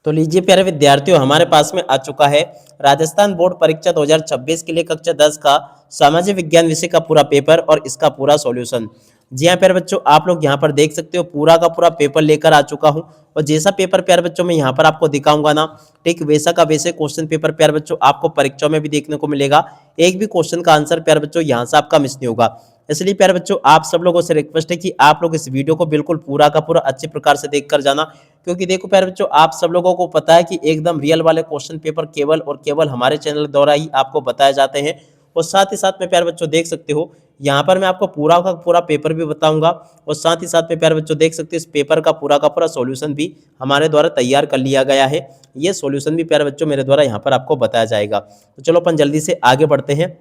तो लीजिए प्यारे विद्यार्थियों, हमारे पास में आ चुका है राजस्थान बोर्ड परीक्षा 2026 के लिए कक्षा 10 का सामाजिक विज्ञान विषय का पूरा पेपर और इसका पूरा सॉल्यूशन। जी हाँ प्यारे बच्चों, आप लोग यहाँ पर देख सकते हो पूरा का पूरा पेपर लेकर आ चुका हूँ। और जैसा पेपर प्यारे बच्चों मैं यहाँ पर आपको दिखाऊंगा ना, ठीक वैसा का वैसे क्वेश्चन पेपर प्यारे बच्चों आपको परीक्षा में भी देखने को मिलेगा। एक भी क्वेश्चन का आंसर प्यारे बच्चों यहाँ से आपका मिस नहीं होगा। इसलिए प्यारे बच्चों आप सब लोगों से रिक्वेस्ट है कि आप लोग इस वीडियो को बिल्कुल पूरा का पूरा अच्छे प्रकार से देख कर जाना, क्योंकि देखो प्यारे बच्चों आप सब लोगों को पता है कि एकदम रियल वाले क्वेश्चन पेपर केवल और केवल हमारे चैनल द्वारा ही आपको बताए जाते हैं। और साथ ही साथ में प्यारे बच्चों देख सकते हो यहाँ पर मैं आपको पूरा का पूरा पेपर भी बताऊंगा, और साथ ही साथ में प्यारे बच्चों देख सकते हो इस पेपर का पूरा सॉल्यूशन भी हमारे द्वारा तैयार कर लिया गया है। ये सॉल्यूशन भी प्यारे बच्चों मेरे द्वारा यहाँ पर आपको बताया जाएगा। तो चलो अपन जल्दी से आगे बढ़ते हैं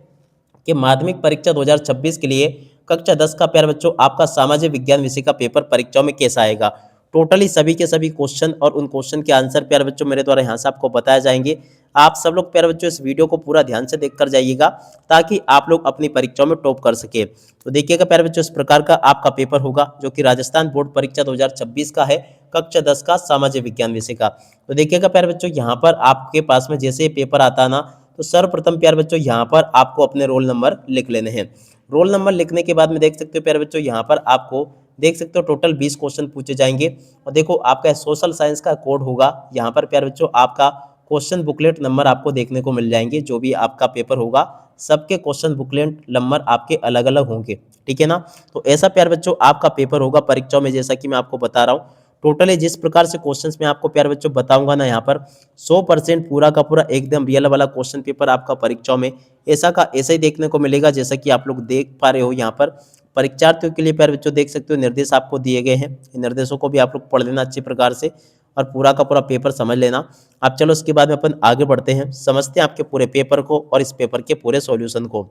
कि माध्यमिक परीक्षा 2026 के लिए कक्षा 10 का प्यारे बच्चों आपका सामाजिक विज्ञान विषय का पेपर परीक्षाओं में कैसा आएगा। टोटली सभी के सभी क्वेश्चन और उन क्वेश्चन के आंसर प्यारे बच्चों मेरे द्वारा यहाँ से आपको बताए जाएंगे। आप सब लोग प्यारे बच्चों इस वीडियो को पूरा ध्यान से देखकर जाइएगा ताकि आप लोग अपनी परीक्षाओं में टॉप कर सके। तो देखिएगा प्यारे बच्चों इस प्रकार का आपका पेपर होगा जो कि राजस्थान बोर्ड परीक्षा 2026 का है, कक्षा 10 का सामाजिक विज्ञान विषय का। तो देखिएगा प्यारे बच्चों यहाँ पर आपके पास में जैसे पेपर आता है ना, तो सर्वप्रथम प्यारे बच्चों यहाँ पर आपको अपने रोल नंबर लिख लेने हैं। रोल नंबर लिखने के बाद में देख सकते हो प्यारे बच्चों यहाँ पर आपको देख सकते हो टोटल 20 क्वेश्चन पूछे जाएंगे। और देखो आपका सोशल साइंस का कोड होगा, यहाँ पर प्यारे बच्चों आपका क्वेश्चन बुकलेट नंबर आपको देखने को मिल जाएंगे। जो भी आपका पेपर होगा सबके क्वेश्चन बुकलेट नंबर आपके अलग अलग होंगे, ठीक है ना। तो ऐसा प्यारे बच्चों आपका पेपर होगा परीक्षाओं में, जैसा कि मैं आपको बता रहा हूँ। टोटली जिस प्रकार से क्वेश्चंस मैं आपको प्यारे बच्चों बताऊंगा ना, यहाँ पर 100% पूरा का पूरा एकदम रियल वाला क्वेश्चन पेपर आपका परीक्षाओं में ऐसा का ऐसा ही देखने को मिलेगा। जैसा कि आप लोग देख पा रहे हो यहाँ पर परीक्षार्थियों के लिए प्यारे बच्चों देख सकते हो निर्देश आपको दिए गए हैं। इन निर्देशों को भी आप लोग पढ़ लेना अच्छे प्रकार से और पूरा का पूरा पेपर समझ लेना। अब चलो इसके बाद में अपन आगे बढ़ते हैं, समझते हैं आपके पूरे पेपर को और इस पेपर के पूरे सॉल्यूशन को।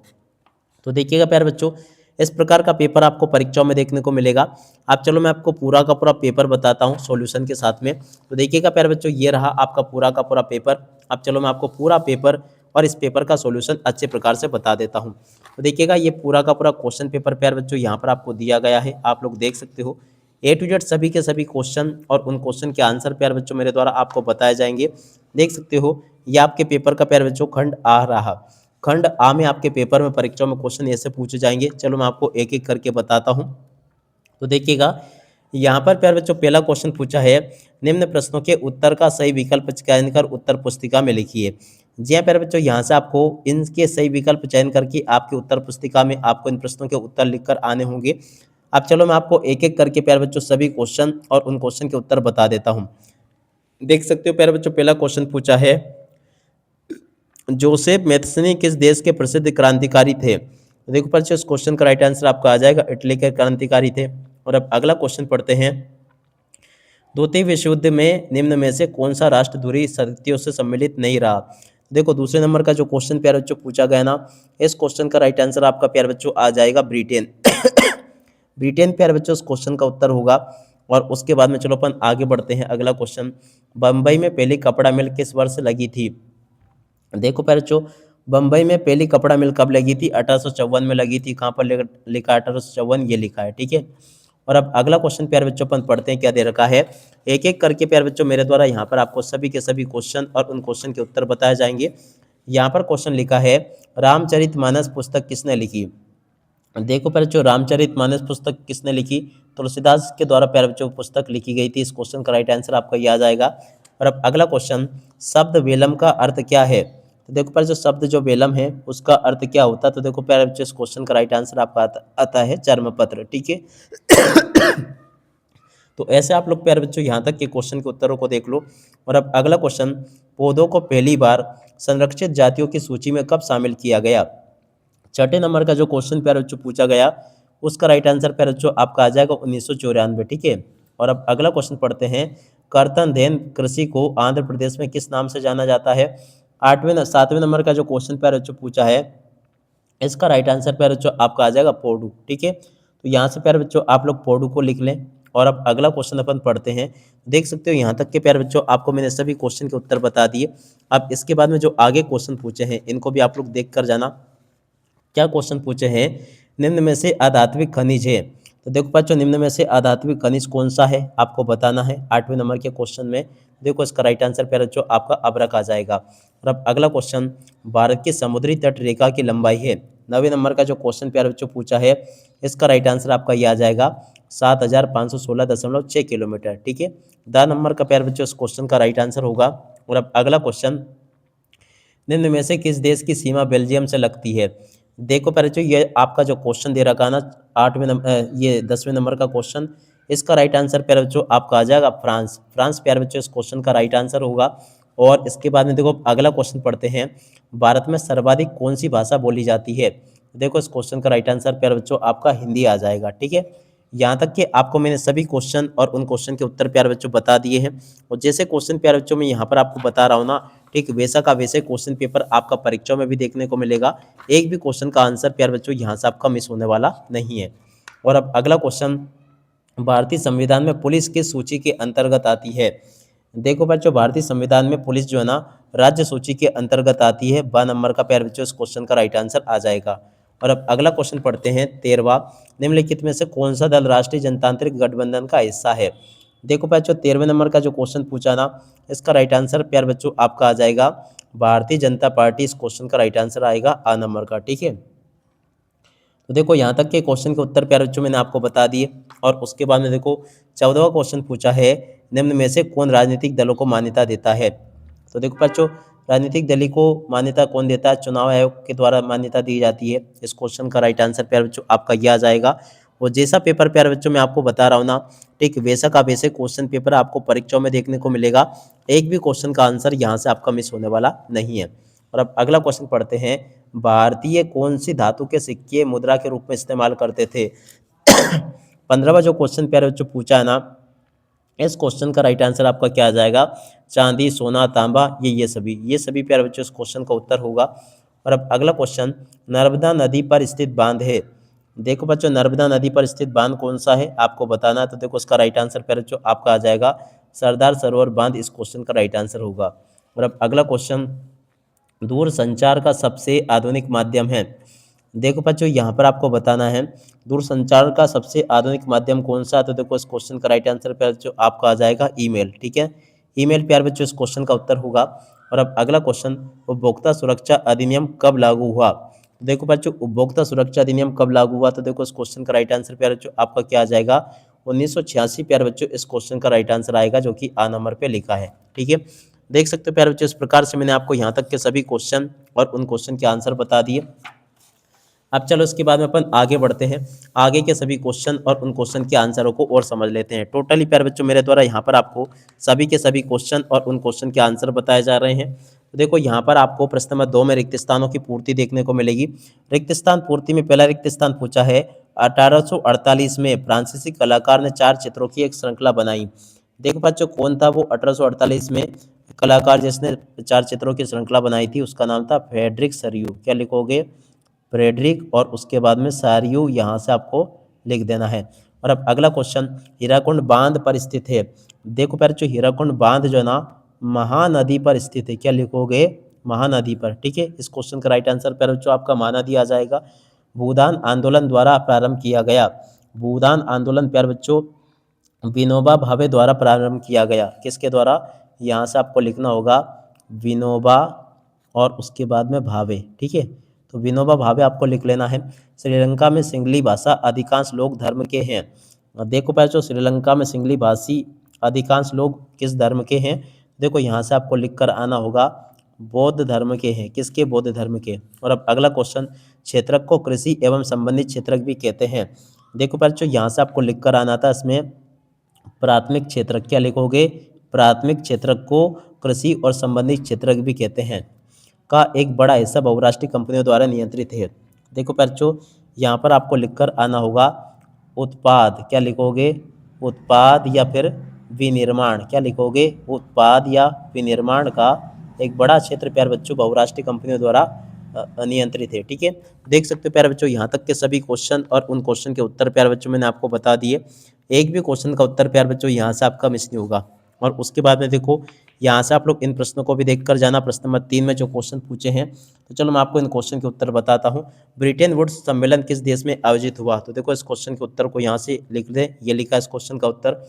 तो देखिएगा प्यारे बच्चों इस प्रकार का पेपर आपको परीक्षाओं में देखने को मिलेगा। अब चलो मैं आपको पूरा का पूरा पेपर बताता हूँ सॉल्यूशन के साथ में। तो देखिएगा प्यारे बच्चों ये रहा आपका पूरा का पूरा पेपर। अब चलो मैं आपको पूरा पेपर और इस पेपर का सॉल्यूशन अच्छे प्रकार से बता देता हूँ। तो देखिएगा ये पूरा का पूरा क्वेश्चन पेपर प्यारे बच्चों यहाँ पर आपको दिया गया है, आप लोग देख सकते हो A to Z सभी के सभी क्वेश्चन और उन क्वेश्चन के आंसर प्यारे बच्चों मेरे द्वारा आपको बताए जाएंगे। देख सकते हो ये आपके पेपर का प्यारे बच्चों खंड आ रहा। खंड आ में आपके पेपर में परीक्षा में क्वेश्चन ऐसे पूछे जाएंगे। चलो मैं आपको एक एक करके बताता हूँ। तो देखिएगा यहाँ पर प्यारे बच्चों पहला क्वेश्चन पूछा है, निम्न प्रश्नों के उत्तर का सही विकल्प चयन कर उत्तर पुस्तिका में लिखिए। जी हाँ प्यारे बच्चों यहाँ से आपको इनके सही विकल्प चयन करके आपके उत्तर पुस्तिका में आपको इन प्रश्नों के उत्तर लिखकर आने होंगे। अब चलो मैं आपको एक एक करके प्यारे बच्चों सभी क्वेश्चन और उन क्वेश्चन के उत्तर बता देता हूँ। देख सकते हो प्यारे बच्चों पहला क्वेश्चन पूछा है, जोसेफ मैथ्सनी किस देश के प्रसिद्ध क्रांतिकारी थे। तो देखो बच्चों इस क्वेश्चन का राइट आंसर आपका आ जाएगा इटली के क्रांतिकारी थे। और अब अगला क्वेश्चन पढ़ते हैं, द्वितीय विश्व युद्ध में निम्न में से कौन सा राष्ट्र दूरी शक्तियों से सम्मिलित नहीं रहा। देखो दूसरे नंबर का जो क्वेश्चन प्यारे बच्चों पूछा गया ना, इस क्वेश्चन का राइट आंसर आपका प्यारे बच्चों आ जाएगा ब्रिटेन। ब्रिटेन प्यारे बच्चों इस क्वेश्चन का उत्तर होगा। और उसके बाद में चलो अपन आगे बढ़ते हैं, अगला क्वेश्चन, बम्बई में पहली कपड़ा मिल किस वर्ष लगी थी। देखो प्यारे बच्चों बम्बई में पहली कपड़ा मिल कब लगी थी, 1854 में लगी थी। कहाँ पर लिखा 1854 ये लिखा है, ठीक है। और अब अगला क्वेश्चन प्यारे बच्चों अपन पढ़ते हैं क्या दे रखा है। एक एक करके प्यारे बच्चों मेरे द्वारा यहाँ पर आपको सभी के सभी क्वेश्चन और उन क्वेश्चन के उत्तर बताए जाएंगे। यहाँ पर क्वेश्चन लिखा है, रामचरितमानस पुस्तक किसने लिखी। देखो प्यारे बच्चों रामचरितमानस पुस्तक किसने लिखी, तुलसीदास के द्वारा प्यारे बच्चों पुस्तक लिखी गई थी। इस क्वेश्चन का राइट आंसर आपका ये आ जाएगा। और अब अगला क्वेश्चन, शब्द वेलम का अर्थ क्या है। तो देखो प्यारे जो शब्द जो वेलम है उसका अर्थ क्या होता है। तो देखो प्यारे बच्चों इस क्वेश्चन का राइट आंसर आपका आता है चर्मपत्र, ठीक है। तो ऐसे आप लोग प्यारे बच्चों यहाँ तक के क्वेश्चन के उत्तरों को देख लो। और अब अगला क्वेश्चन, पौधों को पहली बार संरक्षित जातियों की सूची में कब शामिल किया गया। छठे नंबर का जो क्वेश्चन प्यारे बच्चों पूछा गया उसका राइट आंसर प्यारे बच्चों आपका आ जाएगा 1994, ठीक है। और अब अगला क्वेश्चन पढ़ते हैं, कर्तनधेन कृषि को आंध्र प्रदेश में किस नाम से जाना जाता है। 7वें नंबर का जो क्वेश्चन प्यारे बच्चों पूछा है इसका राइट आंसर प्यारे बच्चों आपका आ जाएगा पोडू, ठीक है। तो यहाँ से प्यारे बच्चों आप लोग पोडू को लिख लें। और अब अगला क्वेश्चन अपन पढ़ते हैं। देख सकते हो यहाँ तक के प्यारे बच्चों आपको मैंने सभी क्वेश्चन के उत्तर बता दिए। अब इसके बाद में जो आगे क्वेश्चन पूछे हैं इनको भी आप लोग देख कर जाना। क्या क्वेश्चन पूछे हैं, निम्न में से आधात्मिक खनिज है। तो देखो बच्चों निम्न में से आधात्मिक खनिज कौन सा है आपको बताना है 8वें नंबर के क्वेश्चन में। देखो इसका राइट आंसर प्यारे बच्चों आपका अबरक आ जाएगा। और अब अगला क्वेश्चन, भारत की समुद्री तट रेखा की लंबाई है। 9वें नंबर का जो क्वेश्चन प्यारे बच्चों पूछा है, इसका राइट आंसर आपका ये आ जाएगा 7516.6 किलोमीटर। ठीक है, 10 नंबर का प्यारे बच्चों इस क्वेश्चन का राइट आंसर होगा। और अब अगला क्वेश्चन, निम्न में से किस देश की सीमा बेल्जियम से लगती है। देखो प्यारे बच्चों ये आपका जो क्वेश्चन दे रखा है ना 8वें नंबर ये 10वें नंबर का क्वेश्चन, इसका राइट आंसर प्यारे बच्चों आपका आ जाएगा फ्रांस। फ्रांस प्यारे बच्चों इस क्वेश्चन का राइट आंसर होगा। और इसके बाद में देखो अगला क्वेश्चन पढ़ते हैं, भारत में सर्वाधिक कौन सी भाषा बोली जाती है। देखो इस क्वेश्चन का राइट आंसर प्यारे बच्चों आपका हिंदी आ जाएगा। ठीक है, यहाँ तक कि आपको मैंने सभी क्वेश्चन और उन क्वेश्चन के उत्तर प्यारे बच्चों बता दिए हैं। और जैसे क्वेश्चन प्यारे बच्चों मैं यहाँ पर आपको बता रहा हूँ ना, ठीक वैसा का वैसे क्वेश्चन पेपर आपका परीक्षा में भी देखने को मिलेगा। एक भी क्वेश्चन का आंसर प्यारे बच्चों यहाँ से आपका मिस होने वाला नहीं है। और अब अगला क्वेश्चन, भारतीय संविधान में पुलिस किस सूची के अंतर्गत आती है। देखो बच्चों भारतीय संविधान में पुलिस जो है ना राज्य सूची के अंतर्गत आती है। 12 नंबर का प्यारे बच्चों इस क्वेश्चन का राइट आंसर आ जाएगा। और अब अगला क्वेश्चन पढ़ते हैं 13वां, निम्नलिखित में से कौन सा दल राष्ट्रीय जनतांत्रिक गठबंधन का हिस्सा है। देखो बच्चों 13वें नंबर का जो क्वेश्चन पूछा ना, इसका राइट आंसर प्यारे बच्चों आपका आ जाएगा भारतीय जनता पार्टी। इस क्वेश्चन का राइट आंसर आएगा आ नंबर का। ठीक है, तो देखो यहाँ तक के क्वेश्चन के उत्तर प्यारे बच्चों मैंने आपको बता दिए। और उसके बाद में देखो 14वां क्वेश्चन पूछा है, निम्न में से कौन राजनीतिक दलों को मान्यता देता है। तो देखो बच्चों राजनीतिक दल को मान्यता कौन देता है, चुनाव आयोग के द्वारा मान्यता दी जाती है। इस क्वेश्चन का राइट आंसर प्यारे बच्चों आपका ये आ जाएगा। और जैसा पेपर प्यारे बच्चों मैं आपको बता रहा हूँ ना, ठीक वैसा का वैसे क्वेश्चन पेपर आपको परीक्षाओं में देखने को मिलेगा। एक भी क्वेश्चन का आंसर यहाँ से आपका मिस होने वाला नहीं है। और अब अगला क्वेश्चन पढ़ते हैं, भारतीय कौन सी धातु के सिक्के मुद्रा के रूप में इस्तेमाल करते थे। 15वां जो क्वेश्चन प्यारे बच्चों पूछा है ना, इस क्वेश्चन का राइट आंसर आपका क्या आ जाएगा, चांदी सोना तांबा ये सभी प्यारे बच्चों इस क्वेश्चन का उत्तर होगा। और अब अगला क्वेश्चन, नर्मदा नदी पर स्थित बांध है। देखो बच्चों नर्मदा नदी पर स्थित बांध कौन सा है आपको बताना है। तो देखो उसका राइट आंसर प्यारे बच्चों आपका आ जाएगा सरदार सरोवर बांध। इस क्वेश्चन का राइट आंसर होगा। और अब अगला क्वेश्चन, दूर संचार का सबसे आधुनिक माध्यम है। देखो बच्चों यहाँ पर आपको बताना है दूर संचार का सबसे आधुनिक माध्यम कौन सा है। तो देखो इस क्वेश्चन का राइट आंसर प्यार बच्चों आपका आ जाएगा ईमेल। ठीक है, ईमेल प्यार बच्चों इस क्वेश्चन का उत्तर होगा। और अब अगला क्वेश्चन, उपभोक्ता सुरक्षा अधिनियम कब लागू हुआ। तो देखो बच्चों उपभोक्ता सुरक्षा अधिनियम कब लागू हुआ। तो देखो इस क्वेश्चन का राइट आंसर प्यार बच्चों आपका क्या आ जाएगा 1986 प्यार बच्चों इस क्वेश्चन का राइट आंसर आएगा, जो कि आ नंबर पे लिखा है। ठीक है, देख सकते हो प्यारे बच्चों इस प्रकार से मैंने आपको यहाँ तक के सभी क्वेश्चन और उन क्वेश्चन के आंसर बता दिए। अब चलो इसके बाद में अपन आगे बढ़ते हैं, आगे के सभी क्वेश्चन और उन क्वेश्चन के आंसरों को और समझ लेते हैं। टोटली प्यारे बच्चों मेरे द्वारा यहाँ पर आपको सभी के सभी क्वेश्चन और उन क्वेश्चन के आंसर बताए जा रहे हैं। तो देखो यहाँ पर आपको प्रश्न नंबर 2 में रिक्त स्थानों की पूर्ति देखने को मिलेगी। रिक्त स्थान पूर्ति में पहला रिक्त स्थान पूछा है, 1848 में फ्रांसीसी कलाकार ने 4 चित्रों की एक श्रृंखला बनाई। देखो बच्चों कौन था वो 1848 में कलाकार जिसने 4 चित्रों की श्रृंखला बनाई थी, उसका नाम था फ्रेडरिक सरियू। क्या लिखोगे, फ्रेडरिक और उसके बाद में सारियू यहाँ से आपको लिख देना है। और अब अगला क्वेश्चन, हीराकुंड बांध पर स्थित है। देखो प्यारे जो हीराकुंड बांध जो है ना महानदी पर स्थित है। क्या लिखोगे, महानदी पर। ठीक है, इस क्वेश्चन का राइट आंसर प्यारे जो आपका महानदी आ जाएगा। भूदान आंदोलन द्वारा प्रारंभ किया गया। भूदान आंदोलन प्यारे बच्चों विनोबा भावे द्वारा प्रारंभ किया गया। किसके द्वारा, यहाँ से आपको लिखना होगा विनोबा और उसके बाद में भावे। ठीक है, तो विनोबा भावे आपको लिख लेना है। श्रीलंका में सिंगली भाषा अधिकांश लोग धर्म के हैं। देखो बच्चों श्रीलंका में सिंगली भाषी अधिकांश लोग किस धर्म के हैं। देखो यहाँ से आपको लिख कर आना होगा बौद्ध धर्म के हैं। किसके, बौद्ध धर्म के। और अब अगला क्वेश्चन, क्षेत्रक को कृषि एवं संबंधित क्षेत्रक भी कहते हैं। देखो बच्चों यहाँ से आपको लिख कर आना था इसमें प्राथमिक क्षेत्रक। क्या लिखोगे, प्राथमिक क्षेत्रक को कृषि और संबंधित क्षेत्रक भी कहते हैं। का एक बड़ा हिस्सा बहुराष्ट्रीय कंपनियों द्वारा नियंत्रित है। देखो बच्चों यहाँ पर आपको लिखकर आना होगा उत्पाद। क्या लिखोगे, उत्पाद या फिर विनिर्माण। क्या लिखोगे, उत्पाद या विनिर्माण का एक बड़ा क्षेत्र प्यारे बच्चों बहुराष्ट्रीय कंपनियों द्वारा नियंत्रित है। ठीक है, देख सकते हो प्यारे बच्चों यहाँ तक के सभी क्वेश्चन और उन क्वेश्चन के उत्तर प्यारे बच्चों मैंने आपको बता दिए। एक भी क्वेश्चन का उत्तर प्यारे बच्चों यहाँ से आपका मिस नहीं होगा। और उसके बाद में देखो यहाँ से आप लोग इन प्रश्नों को भी देख कर जाना। प्रश्न नंबर 3 में जो क्वेश्चन पूछे हैं, तो चलो मैं आपको इन क्वेश्चन के उत्तर बताता हूँ। ब्रिटेन वुड्स सम्मेलन किस देश में आयोजित हुआ। तो देखो इस क्वेश्चन के उत्तर को यहाँ से लिख दें, ये लिखा है इस क्वेश्चन का उत्तर।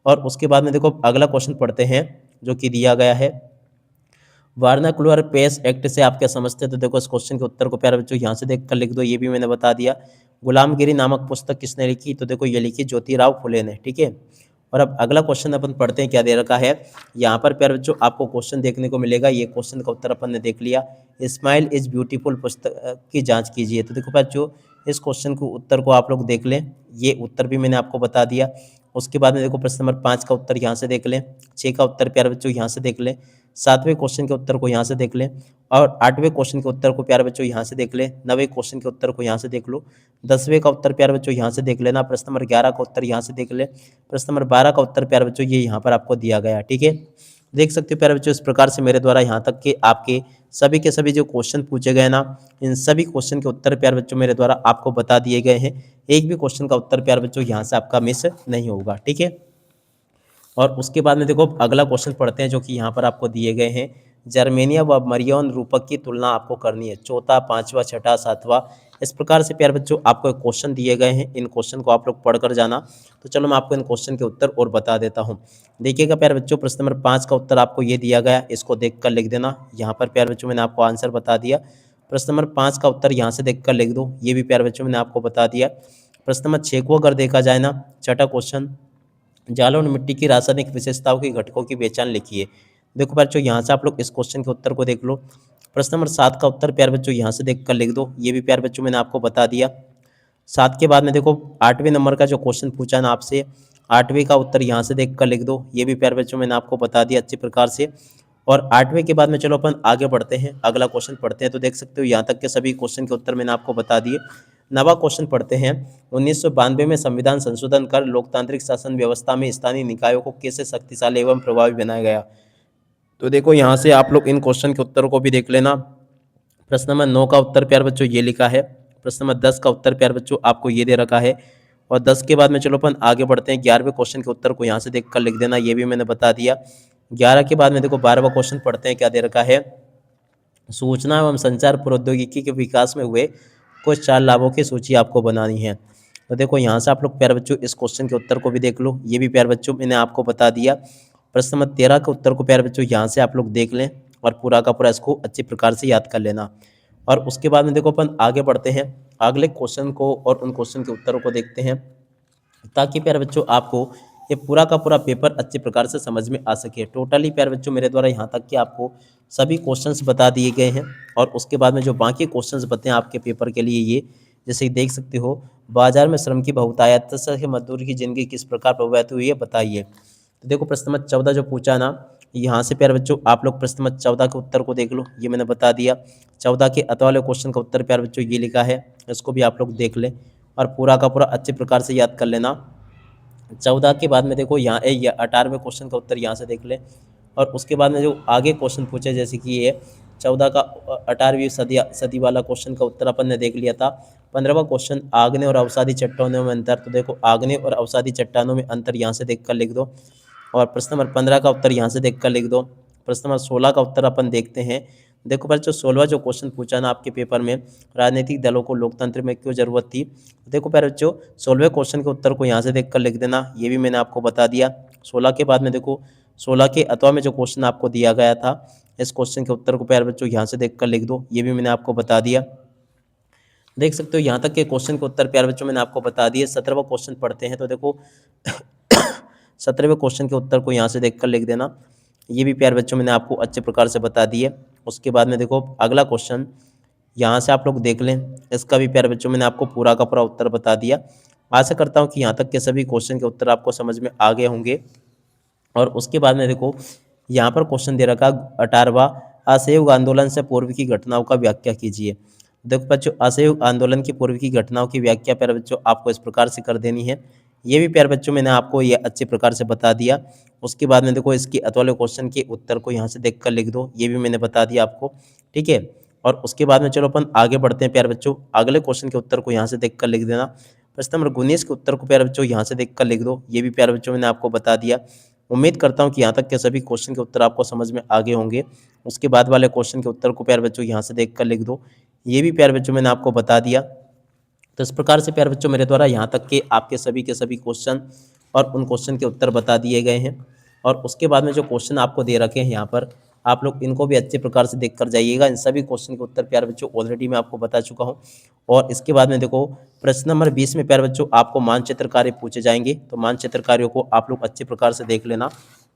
और उसके बाद में देखो अगला क्वेश्चन पढ़ते हैं, जो कि दिया गया है। वार्नाकुलर पेस एक्ट से आप क्या समझते हैं? तो देखो इस क्वेश्चन के उत्तर को प्यारे बच्चों यहाँ से देख कर लिख दो, ये भी मैंने बता दिया। गुलामगिरी नामक पुस्तक किसने लिखी? तो देखो ये लिखी ज्योतिराव फुले ने, ठीक है। और अब अगला क्वेश्चन अपन पढ़ते हैं, क्या दे रखा है यहाँ पर प्यारे बच्चों, आपको क्वेश्चन देखने को मिलेगा। ये क्वेश्चन का उत्तर अपन ने देख लिया, स्माइल इज ब्यूटीफुल पुस्तक की जांच कीजिए। तो देखो बच्चों इस क्वेश्चन को उत्तर को आप लोग देख लें, ये उत्तर भी मैंने आपको बता दिया। उसके बाद में देखो प्रश्न नंबर 5 का उत्तर यहाँ से देख लें, 6 का उत्तर प्यारे बच्चों यहाँ से देख लें, 7वें क्वेश्चन के उत्तर को यहाँ से देख लें, और 8वें क्वेश्चन के उत्तर को प्यारे बच्चों यहाँ से देख लें, 9वें क्वेश्चन के उत्तर को यहाँ से देख लो, 10वें का उत्तर प्यारे बच्चों यहाँ से देख लेना, प्रश्न नंबर 11 का उत्तर यहाँ से देख ले, प्रश्न नंबर 12 का उत्तर प्यारे बच्चों ये यहाँ पर आपको दिया गया, ठीक है। देख सकते हो प्यारे बच्चों, इस प्रकार से मेरे द्वारा यहाँ तक के आपके सभी के सभी जो क्वेश्चन पूछे गए ना, इन सभी क्वेश्चन के उत्तर प्यारे बच्चों मेरे द्वारा आपको बता दिए गए हैं। एक भी क्वेश्चन का उत्तर प्यारे बच्चों यहाँ से आपका मिस नहीं होगा, ठीक है। और उसके बाद में देखो अगला क्वेश्चन पढ़ते हैं, जो कि यहाँ पर आपको दिए गए हैं। जर्मेनिया व मरियन रूपक की तुलना आपको करनी है, चौथा, पांचवा, छठा, सातवां। इस प्रकार से प्यारे बच्चों आपको क्वेश्चन दिए गए हैं, इन क्वेश्चन को आप लोग पढ़कर जाना। तो चलो मैं आपको इन क्वेश्चन के उत्तर और बता देता हूँ। देखिएगा प्यारे बच्चों, प्रश्न नंबर 5 का उत्तर आपको ये दिया गया, इसको देख कर लिख देना। यहाँ पर प्यारे बच्चों मैंने आपको आंसर बता दिया। प्रश्न नंबर 5 का उत्तर यहाँ से देख कर लिख दो, ये भी प्यारे बच्चों मैंने आपको बता दिया। प्रश्न नंबर 6 को अगर देखा जाए ना, छठा क्वेश्चन, जालोन मिट्टी की रासायनिक विशेषताओं की घटकों की पहचान लिखिए। देखो बच्चों यहाँ से आप लोग इस क्वेश्चन के उत्तर को देख लो। प्रश्न नंबर 7 का उत्तर प्यारे बच्चों यहाँ से देख कर लिख दो, ये भी प्यारे बच्चों मैंने आपको बता दिया। 7 के बाद में देखो 8वें नंबर का जो क्वेश्चन पूछा ना आपसे, 8वें का उत्तर यहाँ से देख कर लिख दो, ये भी प्यारे बच्चों मैंने आपको बता दिया अच्छी प्रकार से। और 8वें के बाद में चलो अपन आगे बढ़ते हैं, अगला क्वेश्चन पढ़ते हैं। तो देख सकते हो यहाँ तक के सभी क्वेश्चन के उत्तर मैंने आपको बता दिए। 9वां क्वेश्चन पढ़ते हैं। 1992 में संविधान संशोधन कर लोकतांत्रिक शासन व्यवस्था में स्थानीय निकायों को कैसे शक्तिशाली एवं प्रभावी बनाया गया? तो देखो यहाँ से आप लोग इन क्वेश्चन के उत्तर को भी देख लेना। प्रश्न नंबर 9 का उत्तर प्यारे बच्चों ये लिखा है। प्रश्न नंबर 10 का उत्तर प्यारे बच्चों आपको ये दे रखा है। और 10 के बाद में चलो अपन आगे बढ़ते हैं। 11वें क्वेश्चन के उत्तर को यहाँ से देख कर लिख देना, ये भी मैंने बता दिया। 11 के बाद में देखो 12वां क्वेश्चन पढ़ते हैं, क्या दे रखा है। सूचना एवं संचार प्रौद्योगिकी के विकास में हुए कुछ 4 लाभों की सूची आपको बनानी है। तो देखो यहाँ से आप लोग प्यारे बच्चों इस क्वेश्चन के उत्तर को भी देख लो, ये भी प्यारे बच्चों मैंने आपको बता दिया। प्रश्न नंबर 13 के उत्तर को प्यारे बच्चों यहाँ से आप लोग देख लें और पूरा का पूरा इसको अच्छी प्रकार से याद कर लेना। और उसके बाद में देखो अपन आगे बढ़ते हैं, अगले क्वेश्चन को और उन क्वेश्चन के उत्तरों को देखते हैं, ताकि प्यारे बच्चों आपको ये पूरा का पूरा पेपर अच्छे प्रकार से समझ में आ सके। टोटली प्यारे बच्चों मेरे द्वारा यहाँ तक कि आपको सभी क्वेश्चंस बता दिए गए हैं। और उसके बाद में जो बाकी क्वेश्चंस बते हैं आपके पेपर के लिए, ये जैसे देख सकते हो, बाजार में श्रम की बहुतायत से मजदूर की जिंदगी किस प्रकार प्रभावित हुई है बताइए। तो देखो प्रश्न नंबर 14 जो पूछा ना, यहाँ से प्यारे बच्चों आप लोग प्रश्न नंबर 14 के उत्तर को देख लो, ये मैंने बता दिया। 14 के अतः वाले क्वेश्चन का उत्तर प्यारे बच्चों ये लिखा है, इसको भी आप लोग देख लें और पूरा का पूरा अच्छे प्रकार से याद कर लेना। 14 के बाद में देखो यहाँ 18वें क्वेश्चन का उत्तर यहाँ से देख ले। और उसके बाद में जो आगे क्वेश्चन पूछे, जैसे कि ये 14 का 18वीं सदी वाला क्वेश्चन का उत्तर अपन ने देख लिया था। 15वां क्वेश्चन, आग्नेय और अवसादी चट्टानों में अंतर। तो देखो आग्नेय और अवसादी चट्टानों में अंतर यहाँ से देख कर लिख दो। और प्रश्न नंबर 15 का उत्तर यहाँ से देख कर लिख दो। प्रश्न नंबर 16 का उत्तर अपन देखते हैं। देखो बच्चों 16वां जो क्वेश्चन पूछा ना आपके पेपर में, राजनीतिक दलों को लोकतंत्र में क्यों जरूरत थी। देखो प्यारे बच्चों 16वें क्वेश्चन के उत्तर को यहाँ से देख कर लिख देना, ये भी मैंने आपको बता दिया। 16 के बाद में देखो 16 के अथवा में जो क्वेश्चन आपको दिया गया था, इस क्वेश्चन के उत्तर को प्यारे बच्चों यहाँ से देख कर लिख दो, ये भी मैंने आपको बता दिया। देख सकते हो यहाँ तक के क्वेश्चन के उत्तर प्यारे बच्चों मैंने आपको बता दिए। 17वां क्वेश्चन पढ़ते हैं। तो देखो 17वें क्वेश्चन के उत्तर को यहाँ से देख कर लिख देना, ये भी प्यारे बच्चों मैंने आपको अच्छे प्रकार से बता दिए। उसके बाद में देखो अगला क्वेश्चन यहाँ से आप लोग देख लें, इसका भी प्यारे बच्चों मैंने आपको पूरा का पूरा उत्तर बता दिया। आशा करता हूँ कि यहाँ तक के सभी क्वेश्चन के उत्तर आपको समझ में आ गए होंगे। और उसके बाद में देखो यहाँ पर क्वेश्चन दे रखा 18वां, असहयोग आंदोलन से पूर्व की घटनाओं का व्याख्या कीजिए। देखो बच्चों असहयोग आंदोलन की पूर्व की घटनाओं की व्याख्या प्यारे बच्चों आपको इस प्रकार से कर देनी है, ये भी प्यारे बच्चों मैंने आपको ये अच्छे प्रकार से बता दिया। उसके बाद में देखो इसके अतवाले क्वेश्चन के उत्तर को यहाँ से देख कर लिख दो, ये भी मैंने बता दिया आपको, ठीक है। और उसके बाद में चलो अपन आगे बढ़ते हैं प्यारे बच्चों, अगले क्वेश्चन के उत्तर को यहाँ से देख कर लिख देना। प्रश्न नंबर 19 के उत्तर को प्यारे बच्चों यहाँ से देख कर लिख दो, ये भी प्यारे बच्चों मैंने आपको बता दिया। उम्मीद करता हूँ कि यहाँ तक के सभी क्वेश्चन के उत्तर आपको समझ में आ गए होंगे। उसके बाद वाले क्वेश्चन के उत्तर को प्यारे बच्चों यहाँ से देख कर लिख दो, ये भी प्यारे बच्चों मैंने आपको बता दिया। तो इस प्रकार से प्यारे बच्चों मेरे द्वारा यहाँ तक के आपके सभी के सभी क्वेश्चन और उन क्वेश्चन के उत्तर बता दिए गए हैं। और उसके बाद में जो क्वेश्चन आपको दे रखे हैं यहाँ पर, आप लोग इनको भी अच्छे प्रकार से देख कर जाइएगा। इन सभी क्वेश्चन के उत्तर प्यारे बच्चों ऑलरेडी मैं आपको बता चुका हूँ। और इसके बाद में देखो प्रश्न नंबर 20 में प्यारे बच्चों आपको मानचित्र कार्य पूछे जाएंगे, तो मानचित्र कार्यों को आप लोग अच्छे प्रकार से देख लेना।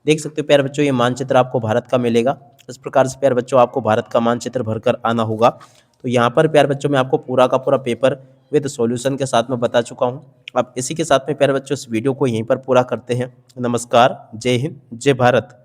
देख सकते हो प्यारे बच्चों, ये मानचित्र आपको भारत का मिलेगा। इस प्रकार से प्यारे बच्चों आपको भारत का मानचित्र भरकर आना होगा। तो यहाँ पर प्यारे बच्चों मैं आपको पूरा का पूरा पेपर विद सॉल्यूशन के साथ में बता चुका हूँ। अब इसी के साथ में प्यारे बच्चों इस वीडियो को यहीं पर पूरा करते हैं। नमस्कार, जय हिंद, जय भारत।